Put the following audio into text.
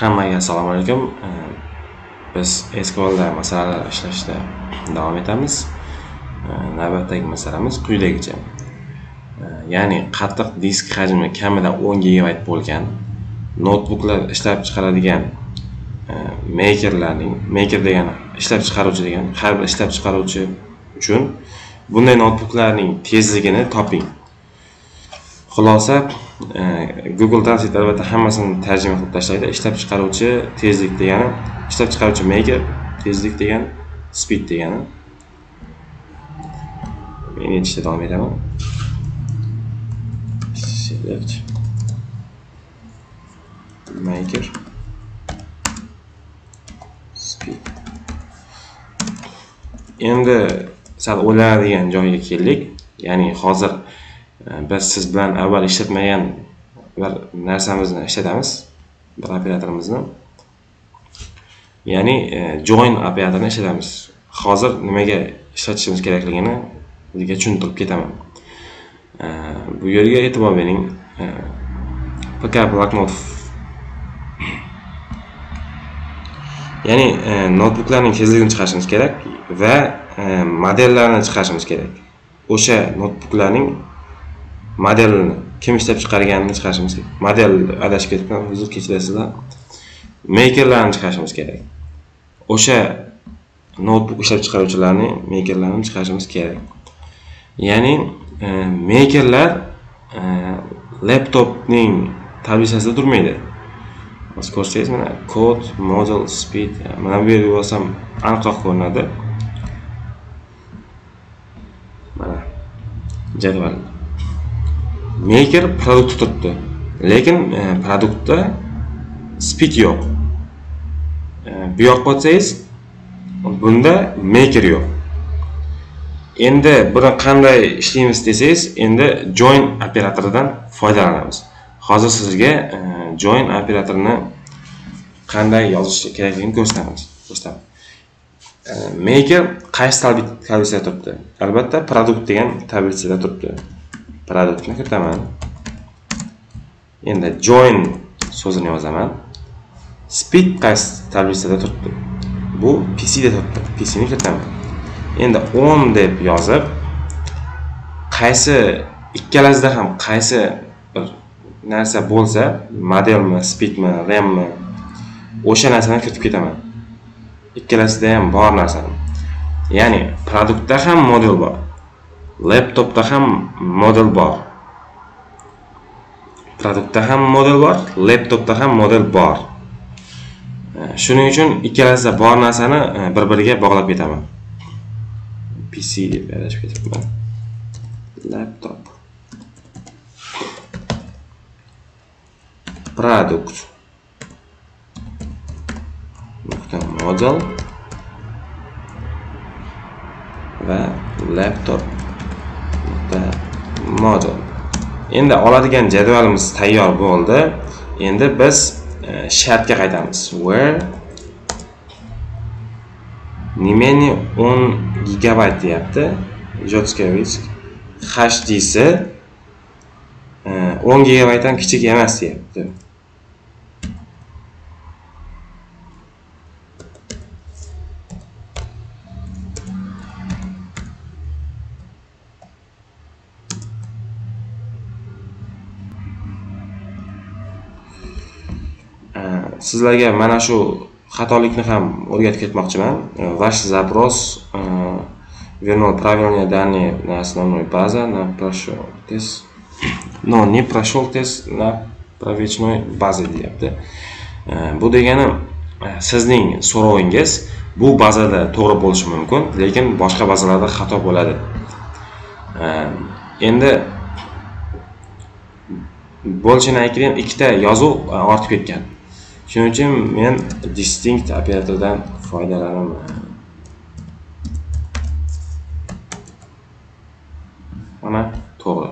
Hammaga assalomu alaykum. Biz SQL da masalalar ishlashda davom etamiz. Navbatdagi masalamiz quyidagicha. Ya'ni qattiq disk hajmi kamida 10 GB bo'lgan notebooklar ishlab chiqaradigan maker degani ishlab chiqaruvchi degan, har bir ishlab chiqaruvchi uchun bunday notebooklarning tezligini toping. Xulosa, Google Translate albatta hammasini tarjima qilib tashlaydi. Ishlab chiqaruvchi tezlik degani, ishlab chiqaruvchi maker tezlik degani, speed degani. Men yetishda davom etaman. Select maker speed. Endi sal o'ylanadigan joyga keldik. Ya'ni hozir biz siz bilan avval ishlatmagan bir narsamizni ishlatamiz, bir operatorimizni. Ya'ni join operatorini ishlatamiz. Hozir nimaga ishlatishimiz kerakligini sizga tushuntirib ketaman. Bu yerga e'tibor bering. PK blocknot. Ya'ni notebooklarning tezligini chiqarishimiz kerak va modellarini chiqarishimiz kerak. O'sha notebooklarning modelini kim ishlab chiqarganini chiqarishimiz kerak. Model adashib ketgan, uzr kechirasizlar. Makerlarni chiqarishimiz kerak. O'sha notebook ishlab chiqaruvchilarning makerlarini chiqarishimiz kerak. Ya'ni makerlar laptopning tablicasida turmaydi. Biz ko'rsangiz mana code, model, speed, mana bu yerga bosam aniqroq ko'rinadi. Mana jadval. Maker produkt turibdi, lekin produktda speed yo'q. Bu yoq bo'lsangiz, bunda maker yo'q. Endi buni qanday ishlaymiz desangiz, endi join operatoridan foydalanamiz. Hozir sizga join operatorini qanday yozish kerakligini ko'rsatamiz. Maker qaysi tablicada turibdi? Albatta produkt degan tablicada turibdi. Produktni kiritaman. Endi join so'zini yozaman. Speed qaysi tablicada turibdi? Bu PC da turibdi. PC ni kiritaman. Endi 10 deb yozib, qaysi ikkalasida ham qaysi bir narsa bo'lsa, modelmi, speedmi, rammi, o'sha narsani kiritib ketaman. Ikkalasida ham bor narsani. Ya'ni produktda ham model bor. Laptopda ham model bor. Produktda ham model bor, laptopda ham model bor. Shuning uchun ikkalasida bor narsani bir-biriga bog'lab ketaman. PC deb yozib ketaman. Laptop. Product. Model va laptop model. Endi oladigan jadvalimiz tayyor bo'ldi. Endi biz shartga qaytamiz. Where nimani 10 GB deyapti. Jotskevich HD'si 10 GB dan kichik emas deyapti. Sizlarga mana shu xatolikni ham o'rgatib ketmoqchiman. Ваш запрос вернул правильные данные на основной базе, на прошел тест, но не прошел тест на первичной базе deyapti. Bu degani sizning so'rovingiz bu bazada to'g'ri bo'lishi mumkin, lekin boshqa bazalarda xato bo'ladi. Endi bo'lishini aytgan ikkita yozuv ortib ketgan. Shuning uchun men distinct operatordan foydalanaman. Mana to'g'ri.